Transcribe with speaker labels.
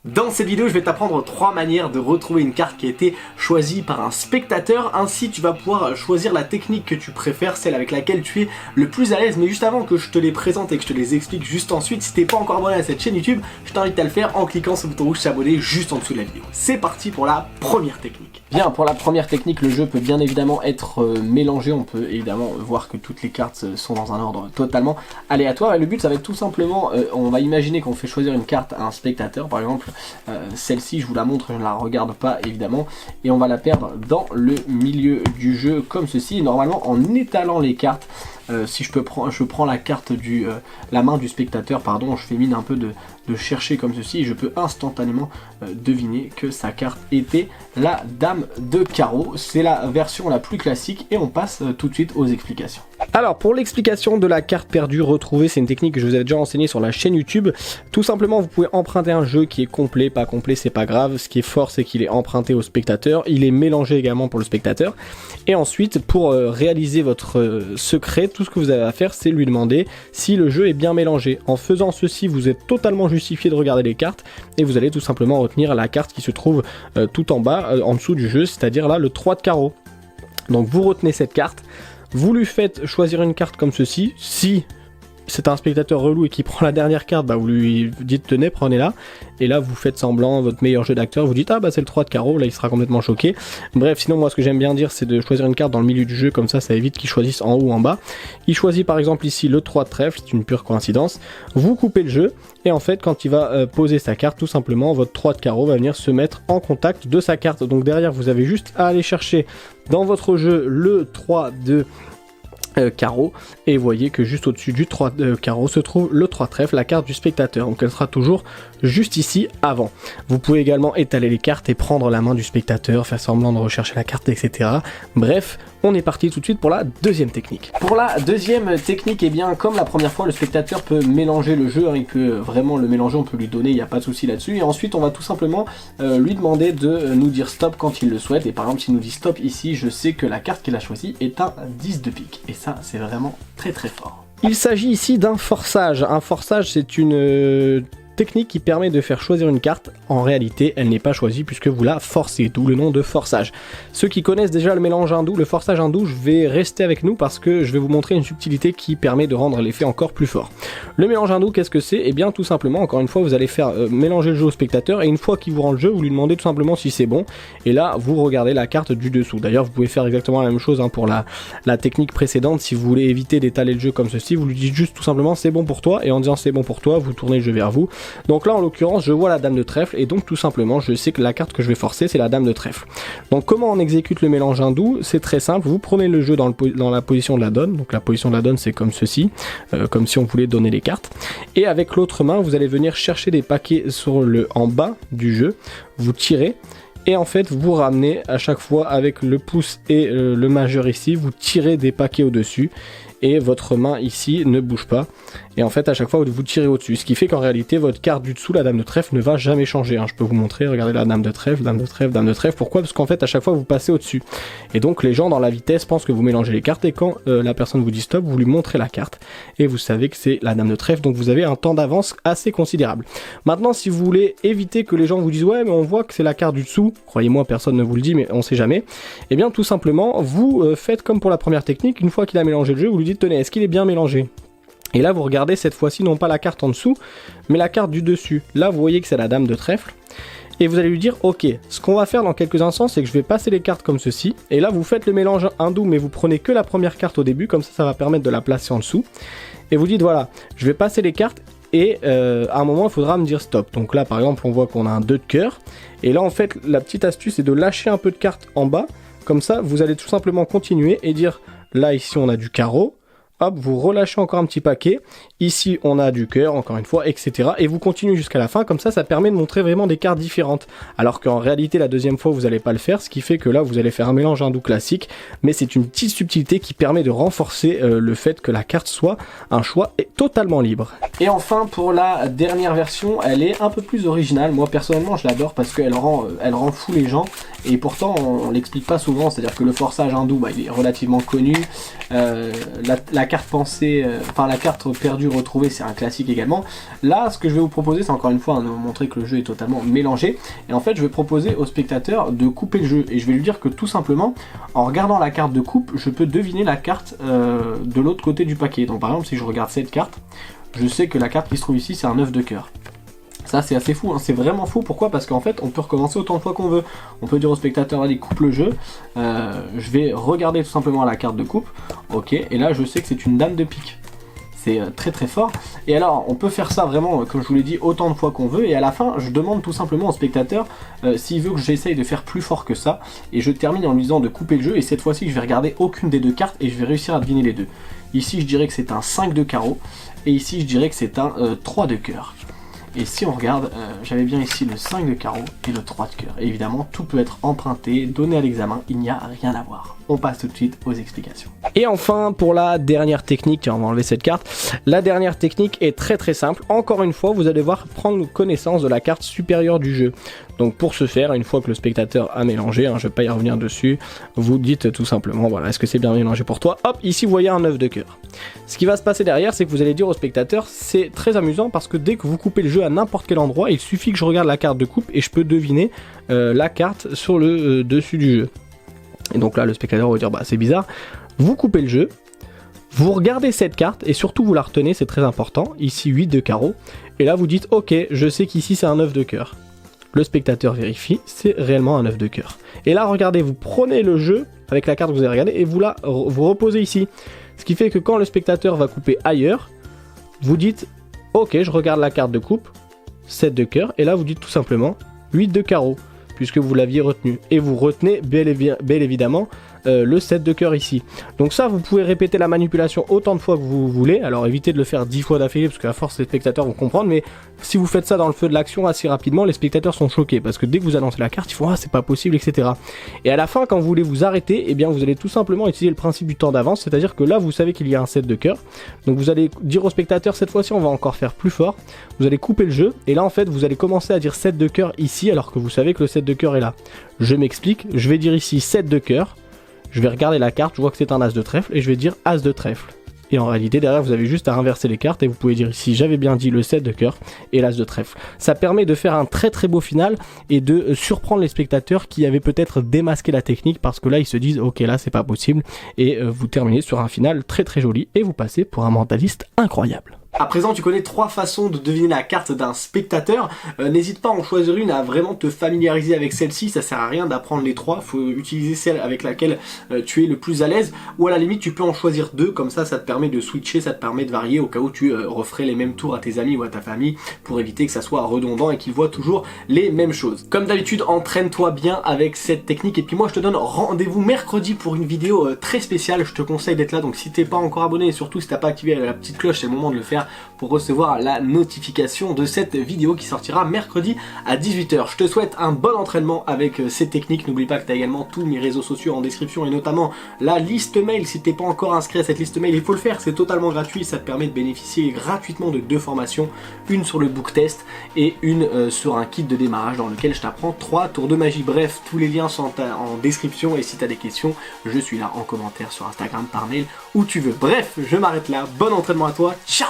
Speaker 1: Dans cette vidéo, je vais t'apprendre 3 manières de retrouver une carte qui a été choisie par un spectateur. Ainsi, tu vas pouvoir choisir la technique que tu préfères, celle avec laquelle tu es le plus à l'aise. Mais juste avant que je te les présente et que je te les explique juste ensuite, si t'es pas encore abonné à cette chaîne YouTube, je t'invite à le faire en cliquant sur le bouton rouge s'abonner juste en dessous de la vidéo. C'est parti pour la première technique.
Speaker 2: Bien, pour la première technique, le jeu peut bien évidemment être mélangé. On peut évidemment voir que toutes les cartes sont dans un ordre totalement aléatoire. Et le but, ça va être tout simplement, on va imaginer qu'on fait choisir une carte à un spectateur. Par exemple, celle-ci, je vous la montre, je ne la regarde pas évidemment. Et on va la perdre dans le milieu du jeu comme ceci. Et normalement, en étalant les cartes, si je prends la carte la main du spectateur, pardon, je fais mine un peu de chercher comme ceci, et je peux instantanément deviner que sa carte était la dame de carreau. C'est la version la plus classique et on passe tout de suite aux explications. Alors pour l'explication de la carte perdue retrouvée, c'est une technique que je vous ai déjà enseignée sur la chaîne YouTube. Tout simplement, vous pouvez emprunter un jeu qui est complet, pas complet, c'est pas grave. Ce qui est fort, c'est qu'il est emprunté au spectateur, il est mélangé également pour le spectateur. Et ensuite, pour réaliser votre secret, tout ce que vous avez à faire, c'est lui demander si le jeu est bien mélangé. En faisant ceci, vous êtes totalement justifié de regarder les cartes et vous allez tout simplement retenir la carte qui se trouve tout en bas, en dessous du jeu, c'est-à-dire là le 3 de carreau. Donc vous retenez cette carte, vous lui faites choisir une carte comme ceci. Si c'est un spectateur relou et qui prend la dernière carte, bah vous lui dites tenez, prenez-la, et là vous faites semblant, votre meilleur jeu d'acteur, vous dites ah bah c'est le 3 de carreau, là il sera complètement choqué. Bref, sinon moi ce que j'aime bien dire, c'est de choisir une carte dans le milieu du jeu, comme ça évite qu'il choisisse en haut ou en bas. Il choisit par exemple ici le 3 de trèfle, c'est une pure coïncidence. Vous coupez le jeu et en fait quand il va poser sa carte, tout simplement votre 3 de carreau va venir se mettre en contact de sa carte. Donc derrière vous avez juste à aller chercher dans votre jeu le 3 de carreau, et vous voyez que juste au-dessus du 3 carreau se trouve le 3 trèfle, la carte du spectateur, donc elle sera toujours juste ici avant. Vous pouvez également étaler les cartes et prendre la main du spectateur, faire semblant de rechercher la carte, etc. Bref, on est parti tout de suite pour la deuxième technique. Pour la deuxième technique, et bien comme la première fois, le spectateur peut mélanger le jeu, hein, il peut vraiment le mélanger, on peut lui donner, il n'y a pas de souci là-dessus, et ensuite on va tout simplement lui demander de nous dire stop quand il le souhaite. Et par exemple, s'il nous dit stop ici, je sais que la carte qu'il a choisie est un 10 de pique, et ça c'est vraiment très très fort. Il s'agit ici d'un forçage. Un forçage, c'est une technique qui permet de faire choisir une carte. En réalité, elle n'est pas choisie puisque vous la forcez, d'où le nom de forçage. Ceux qui connaissent déjà le mélange hindou, le forçage hindou, je vais rester avec nous parce que je vais vous montrer une subtilité qui permet de rendre l'effet encore plus fort. Le mélange hindou, qu'est-ce que c'est? Eh bien tout simplement, encore une fois, vous allez faire mélanger le jeu au spectateur, et une fois qu'il vous rend le jeu, vous lui demandez tout simplement si c'est bon, et là vous regardez la carte du dessous. D'ailleurs vous pouvez faire exactement la même chose, hein, pour la technique précédente. Si vous voulez éviter d'étaler le jeu comme ceci, vous lui dites juste tout simplement c'est bon pour toi, et en disant c'est bon pour toi, vous tournez le jeu vers vous. Donc là en l'occurrence je vois la dame de trèfle, et donc tout simplement je sais que la carte que je vais forcer c'est la dame de trèfle. Donc comment on exécute le mélange hindou? C'est très simple, vous prenez le jeu dans la position de la donne. Donc la position de la donne c'est comme ceci, comme si on voulait donner les cartes, et avec l'autre main vous allez venir chercher des paquets en bas du jeu, vous tirez, et en fait vous ramenez à chaque fois avec le pouce et le majeur ici, vous tirez des paquets au dessus et votre main ici ne bouge pas, et en fait à chaque fois vous tirez au dessus, ce qui fait qu'en réalité votre carte du dessous, la dame de trèfle, ne va jamais changer, hein. Je peux vous montrer, regardez la dame de trèfle, dame de trèfle, dame de trèfle. Pourquoi? Parce qu'en fait à chaque fois vous passez au dessus, et donc les gens dans la vitesse pensent que vous mélangez les cartes, et quand la personne vous dit stop, vous lui montrez la carte et vous savez que c'est la dame de trèfle, donc vous avez un temps d'avance assez considérable. Maintenant si vous voulez éviter que les gens vous disent ouais mais on voit que c'est la carte du dessous, croyez-moi personne ne vous le dit mais on sait jamais, et bien tout simplement vous faites comme pour la première technique. Une fois qu'il a mélangé le jeu, vous lui dites tenez, est-ce qu'il est bien mélangé? Et là vous regardez cette fois-ci non pas la carte en dessous mais la carte du dessus. Là vous voyez que c'est la dame de trèfle, et vous allez lui dire ok, ce qu'on va faire dans quelques instants c'est que je vais passer les cartes comme ceci, et là vous faites le mélange hindou mais vous prenez que la première carte au début, comme ça va permettre de la placer en dessous, et vous dites voilà, je vais passer les cartes, et à un moment il faudra me dire stop. Donc là par exemple on voit qu'on a un 2 de cœur, et là en fait la petite astuce c'est de lâcher un peu de cartes en bas, comme ça vous allez tout simplement continuer et dire là ici on a du carreau, hop, vous relâchez encore un petit paquet, ici on a du cœur, encore une fois, etc. Et vous continuez jusqu'à la fin, comme ça permet de montrer vraiment des cartes différentes. Alors qu'en réalité la deuxième fois vous n'allez pas le faire, ce qui fait que là vous allez faire un mélange hindou classique, mais c'est une petite subtilité qui permet de renforcer le fait que la carte soit un choix totalement libre. Et enfin pour la dernière version, elle est un peu plus originale, moi personnellement je l'adore parce qu'elle rend fou les gens, et pourtant on l'explique pas souvent, c'est à dire que le forçage hindou il est relativement connu, la carte pensée, enfin la carte perdue retrouvée, c'est un classique également. Là, ce que je vais vous proposer, c'est encore une fois de vous montrer que le jeu est totalement mélangé. Et en fait, je vais proposer au spectateur de couper le jeu. Et je vais lui dire que tout simplement, en regardant la carte de coupe, je peux deviner la carte de l'autre côté du paquet. Donc par exemple, si je regarde cette carte, je sais que la carte qui se trouve ici, c'est un 9 de cœur. Ça c'est assez fou, hein. C'est vraiment fou, pourquoi? Parce qu'en fait on peut recommencer autant de fois qu'on veut. On peut dire au spectateur, allez coupe le jeu, je vais regarder tout simplement la carte de coupe, ok, et là je sais que c'est une dame de pique. C'est très très fort, et alors on peut faire ça vraiment, comme je vous l'ai dit, autant de fois qu'on veut, et à la fin je demande tout simplement au spectateur s'il veut que j'essaye de faire plus fort que ça, et je termine en lui disant de couper le jeu, et cette fois-ci je vais regarder aucune des deux cartes, et je vais réussir à deviner les deux. Ici je dirais que c'est un 5 de carreau, et ici je dirais que c'est un 3 de cœur. Et si on regarde, j'avais bien ici le 5 de carreau et le 3 de cœur. Et évidemment, tout peut être emprunté, donné à l'examen, il n'y a rien à voir. On passe tout de suite aux explications.
Speaker 3: Et enfin, pour la dernière technique, on va enlever cette carte. La dernière technique est très très simple. Encore une fois, vous allez devoir prendre connaissance de la carte supérieure du jeu. Donc pour ce faire, une fois que le spectateur a mélangé, je ne vais pas y revenir dessus, vous dites tout simplement, voilà, est-ce que c'est bien mélangé pour toi? Hop, ici vous voyez un 9 de cœur. Ce qui va se passer derrière, c'est que vous allez dire au spectateur, c'est très amusant parce que dès que vous coupez le jeu à n'importe quel endroit, il suffit que je regarde la carte de coupe et je peux deviner la carte sur le dessus du jeu. Et donc là, le spectateur va dire, bah c'est bizarre. Vous coupez le jeu, vous regardez cette carte et surtout vous la retenez, c'est très important. Ici 8 de carreau. Et là vous dites, ok, je sais qu'ici c'est un 9 de cœur. Le spectateur vérifie, c'est réellement un 9 de cœur. Et là, regardez, vous prenez le jeu avec la carte que vous avez regardée et vous reposez ici. Ce qui fait que quand le spectateur va couper ailleurs, vous dites, ok, je regarde la carte de coupe, 7 de cœur, et là vous dites tout simplement 8 de carreau, puisque vous l'aviez retenu. Et vous retenez bel évidemment le 7 de cœur ici. Donc ça, vous pouvez répéter la manipulation autant de fois que vous voulez. Alors évitez de le faire 10 fois d'affilée, parce qu'à force les spectateurs vont comprendre, mais si vous faites ça dans le feu de l'action assez rapidement, les spectateurs sont choqués, parce que dès que vous annoncez la carte, ils font « Ah, c'est pas possible », etc. Et à la fin, quand vous voulez vous arrêter, eh bien vous allez tout simplement utiliser le principe du temps d'avance, c'est-à-dire que là, vous savez qu'il y a un 7 de cœur. Donc vous allez dire au spectateur, cette fois-ci, on va encore faire plus fort. Vous allez couper le jeu, et là, en fait, vous allez commencer à dire 7 de cœur ici, alors que vous savez que le 7 de cœur est là. Je m'explique, je vais dire ici 7 de cœur. Je vais regarder la carte, je vois que c'est un as de trèfle, et je vais dire as de trèfle. Et en réalité, derrière, vous avez juste à inverser les cartes, et vous pouvez dire ici, j'avais bien dit le 7 de cœur, et l'as de trèfle. Ça permet de faire un très très beau final, et de surprendre les spectateurs qui avaient peut-être démasqué la technique, parce que là, ils se disent, ok, là, c'est pas possible, et vous terminez sur un final très très joli, et vous passez pour un mentaliste incroyable.
Speaker 1: À présent, tu connais 3 façons de deviner la carte d'un spectateur. N'hésite pas à en choisir une, à vraiment te familiariser avec celle-ci. Ça sert à rien d'apprendre les 3. Faut utiliser celle avec laquelle tu es le plus à l'aise. Ou à la limite, tu peux en choisir 2. Comme ça te permet de switcher, ça te permet de varier au cas où tu referais les mêmes tours à tes amis ou à ta famille pour éviter que ça soit redondant et qu'ils voient toujours les mêmes choses. Comme d'habitude, entraîne-toi bien avec cette technique. Et puis moi, je te donne rendez-vous mercredi pour une vidéo très spéciale. Je te conseille d'être là. Donc si t'es pas encore abonné et surtout si t'as pas activé la petite cloche, c'est le moment de le faire pour recevoir la notification de cette vidéo qui sortira mercredi à 18 h. Je te souhaite un bon entraînement avec ces techniques. N'oublie pas que tu as également tous mes réseaux sociaux en description et notamment la liste mail. Si tu n'es pas encore inscrit à cette liste mail, il faut le faire, c'est totalement gratuit. Ça te permet de bénéficier gratuitement de 2 formations, une sur le book test et une sur un kit de démarrage dans lequel je t'apprends 3 tours de magie. Bref, tous les liens sont en description et si tu as des questions, je suis là en commentaire sur Instagram, par mail, où tu veux. Bref, je m'arrête là. Bon entraînement à toi. Ciao!